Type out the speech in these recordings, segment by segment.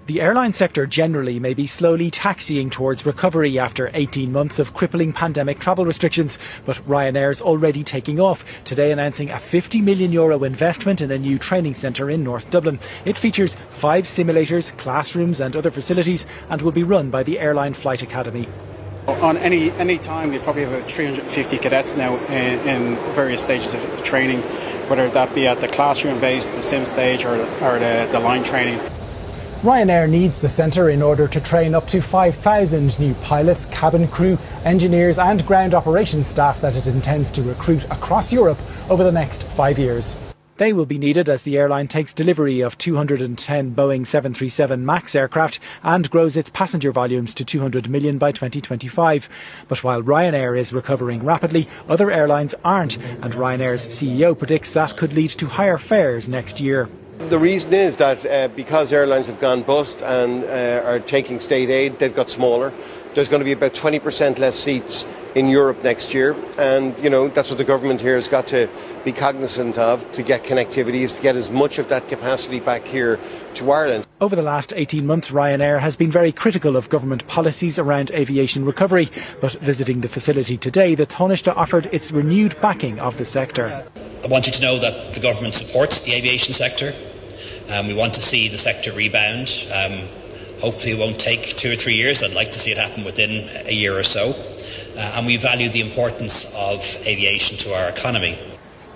The airline sector generally may be slowly taxiing towards recovery after 18 months of crippling pandemic travel restrictions, but Ryanair's already taking off, today announcing a €50 million investment in a new training centre in North Dublin. It features 5 simulators, classrooms and other facilities and will be run by the Airline Flight Academy. On any time, we probably have about 350 cadets now in various stages of training, whether that be at the classroom base, the sim stage or the line training. Ryanair needs the centre in order to train up to 5,000 new pilots, cabin crew, engineers and ground operations staff that it intends to recruit across Europe over the next 5 years. They will be needed as the airline takes delivery of 210 Boeing 737 MAX aircraft and grows its passenger volumes to 200 million by 2025. But while Ryanair is recovering rapidly, other airlines aren't, and Ryanair's CEO predicts that could lead to higher fares next year. The reason is that because airlines have gone bust and are taking state aid, they've got smaller. There's going to be about 20% less seats in Europe next year, and that's what the government here has got to be cognizant of to get connectivity, is to get as much of that capacity back here to Ireland. Over the last 18 months, Ryanair has been very critical of government policies around aviation recovery, but visiting the facility today, the Taoiseach offered its renewed backing of the sector. I want you to know that the government supports the aviation sector. We want to see the sector rebound. Hopefully it won't take 2 or 3 years. I'd like to see it happen within a year or so. And we value the importance of aviation to our economy.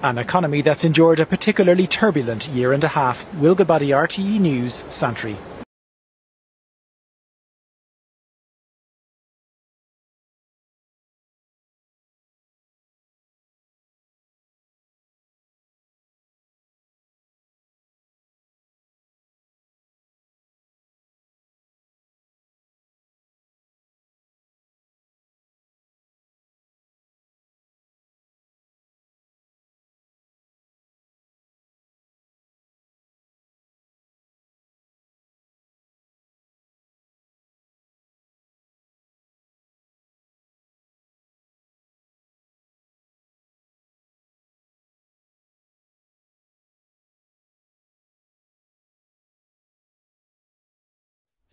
An economy that's endured a particularly turbulent year and a half. Will Badai, RTE News, Santry.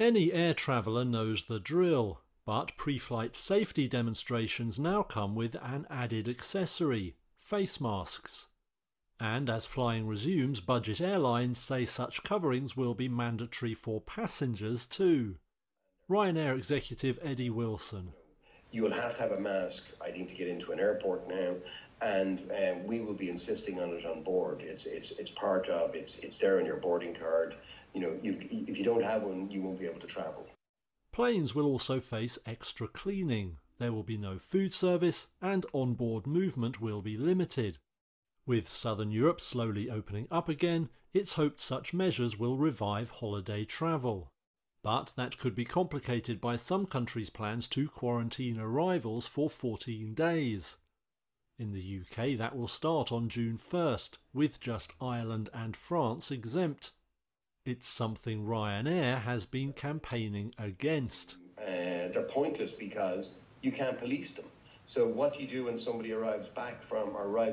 Any air traveller knows the drill, but pre-flight safety demonstrations now come with an added accessory: face masks. And as flying resumes, budget airlines say such coverings will be mandatory for passengers too. Ryanair executive Eddie Wilson. You will have to have a mask, I think, to get into an airport now, and we will be insisting on it on board. It's part of, it's there on your boarding card. If you don't have one, you won't be able to travel. Planes will also face extra cleaning. There will be no food service and onboard movement will be limited. With southern Europe slowly opening up again, it's hoped such measures will revive holiday travel. But that could be complicated by some countries' plans to quarantine arrivals for 14 days. In the UK, that will start on June 1st, with just Ireland and France exempt. It's something Ryanair has been campaigning against. They're pointless because you can't police them. So what do you do when somebody arrives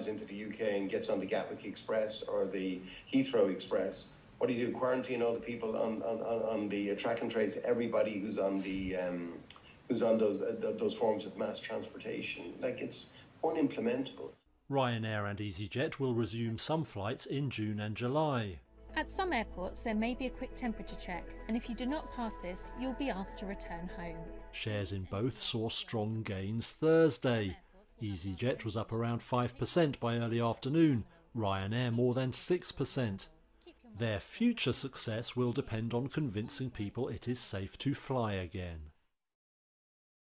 into the UK and gets on the Gatwick Express or the Heathrow Express? What do you do? Quarantine all the people on the track and trace everybody who's on those forms of mass transportation? Like, it's unimplementable. Ryanair and EasyJet will resume some flights in June and July. At some airports there may be a quick temperature check, and if you do not pass this, you'll be asked to return home. Shares in both saw strong gains Thursday. EasyJet was up around 5% by early afternoon, Ryanair more than 6%. Their future success will depend on convincing people it is safe to fly again.